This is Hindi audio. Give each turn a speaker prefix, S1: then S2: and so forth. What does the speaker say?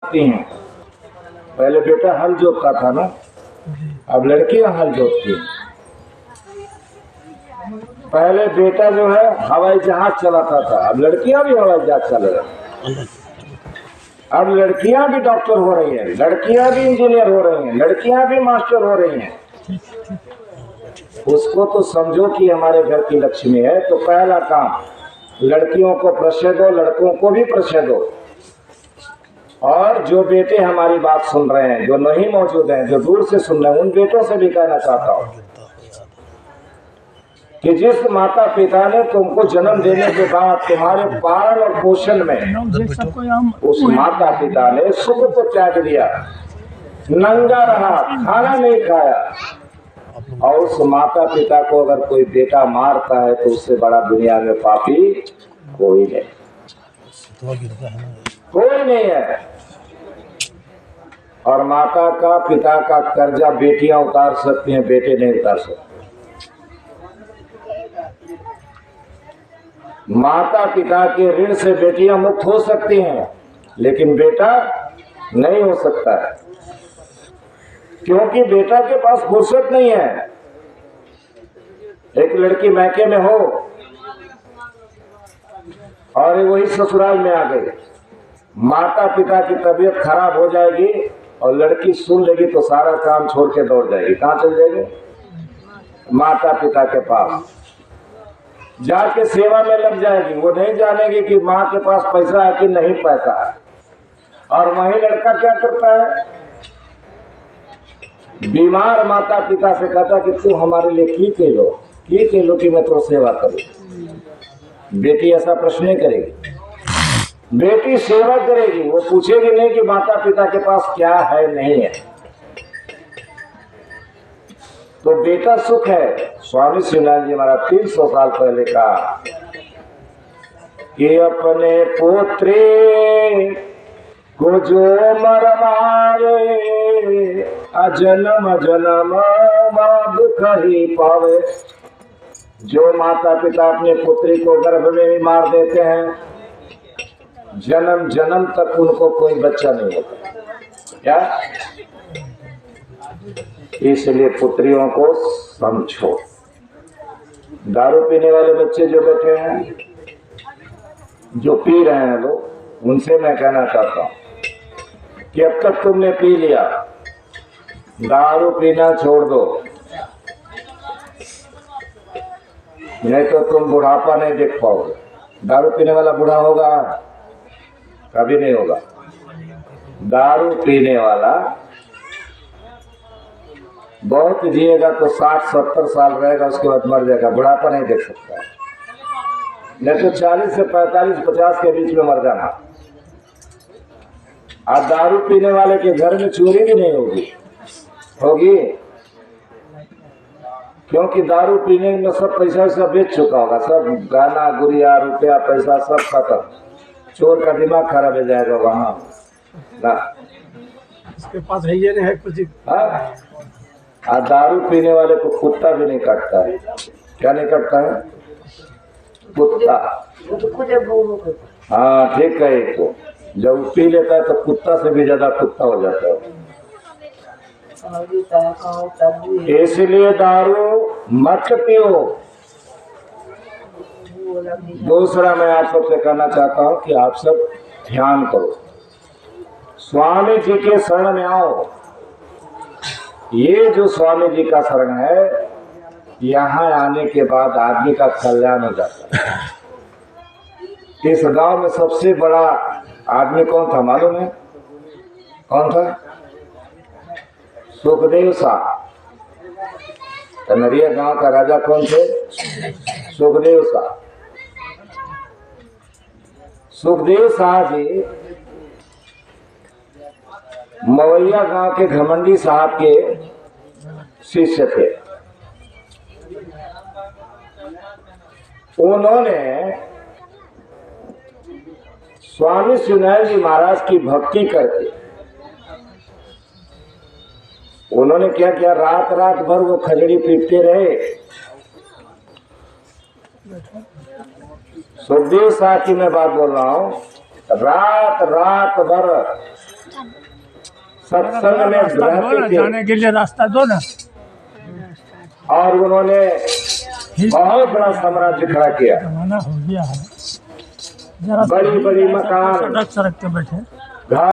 S1: हैं। पहले बेटा हल जोतता था ना, अब लड़कियां हल जोतती हैं। पहले बेटा जो है हवाई जहाज चलाता था, अब लड़कियां भी हवाई जहाज चला रही हैं। अब लड़कियां भी डॉक्टर हो रही हैं, लड़कियां भी इंजीनियर हो रही हैं, लड़कियां भी मास्टर हो रही हैं। उसको तो समझो कि हमारे घर की लक्ष्मी है। तो पहला काम, लड़कियों को प्रश्रय दो, लड़कों को भी प्रश्रय दो। और जो बेटे हमारी बात सुन रहे हैं, जो नहीं मौजूद हैं, जो दूर से सुन रहे हैं, उन बेटों से भी कहना चाहता हूं कि जिस माता पिता ने तुमको जन्म देने के बाद तुम्हारे पालन और पोषण में उस माता पिता ने सुख को त्याग दिया, नंगा रहा, खाना नहीं खाया, और उस माता पिता को अगर कोई बेटा मारता है तो उससे बड़ा दुनिया में पापी कोई नहीं, कोई नहीं है। और माता का पिता का कर्जा बेटियां उतार सकती हैं, बेटे नहीं उतार सकते। माता पिता के ऋण से बेटियां मुक्त हो सकती हैं, लेकिन बेटा नहीं हो सकता है, क्योंकि बेटा के पास फुर्सत नहीं है। एक लड़की मैके में हो और वही ससुराल में आ गई, माता पिता की तबीयत खराब हो जाएगी और लड़की सुन लेगी तो सारा काम छोड़ के दौड़ जाएगी। कहां चल जाएगी? माता पिता के पास जाके सेवा में लग जाएगी। वो नहीं जानेगी कि माँ के पास पैसा है कि नहीं पैसा है। और वही लड़का क्या करता है, बीमार माता पिता से कहता कि तू हमारे लिए की के लो कि मैं तो सेवा करूं। बेटी ऐसा प्रश्न नहीं करेगी, बेटी सेवा करेगी। वो पूछेगी नहीं कि माता पिता के पास क्या है नहीं है। तो बेटा सुख है। स्वामी श्रीनाथ जी महाराज 300 साल पहले कहा कि अपने पोत्रे को जो मरमारे, अजन्म जन्म दुख ही पावे। जो माता पिता अपने पुत्री को गर्भ में ही मार देते हैं, जन्म जन्म तक उनको कोई बच्चा नहीं होता। क्या? इसलिए पुत्रियों को समझो। दारू पीने वाले बच्चे जो बैठे हैं, जो पी रहे हैं लोग, उनसे मैं कहना चाहता हूं कि अब तक तुमने पी लिया, दारू पीना छोड़ दो, नहीं तो तुम बुढ़ापा नहीं देख पाओगे। दारू पीने वाला बूढ़ा होगा? कभी नहीं होगा। दारू पीने वाला बहुत जिएगा तो 60-70 साल रहेगा, उसके बाद मर जाएगा, बुढ़ापा नहीं देख सकता। नहीं तो 40 से 45-50 के बीच में मर जाना। आज दारू पीने वाले के घर में चोरी भी नहीं होगी, क्योंकि दारू पीने में सब पैसा सब बेच चुका होगा, सब गहना गुड़िया रुपया पैसा सब खत्म। चोर का दिमाग खराब हो जाएगा वहां ना,
S2: इसके पास है ये नहीं है कुछ।
S1: आज दारू पीने वाले को कुत्ता भी नहीं काटता है। क्या नहीं काटता है? कुत्ता। हाँ ठीक है। तो जब पी लेता है तो कुत्ता से भी ज्यादा कुत्ता हो जाता है। इसलिए दारू मत पियो। दूसरा मैं आप सबसे कहना चाहता हूं कि आप सब ध्यान करो, स्वामी जी के शरण में आओ। ये जो स्वामी जी का शरण है, यहाँ आने के बाद आदमी का कल्याण हो जाता है। इस गांव में सबसे बड़ा आदमी कौन था मालूम है? कौन था? सुखदेव साहब। कनरिया गांव का राजा कौन थे? सुखदेव साहब। सुखदेव साहब जी मवैया गांव के घमंडी साहब के शिष्य थे। उन्होंने स्वामी श्रीनाथ जी महाराज की भक्ति करके उन्होंने क्या किया, रात रात भर वो खजड़ी पीटते रहे। सुखदेव साहब की मैं बात बोल रहा हूं। रात रात भर सत्संग में रहते थे
S2: जाने के लिए रास्ता दो ना।
S1: और उन्होंने बहुत बड़ा साम्राज्य खड़ा किया।
S2: जमाना हो गया है, जरा
S1: बड़ी बड़ी मकान,
S2: सड़क पे बैठे।
S1: घर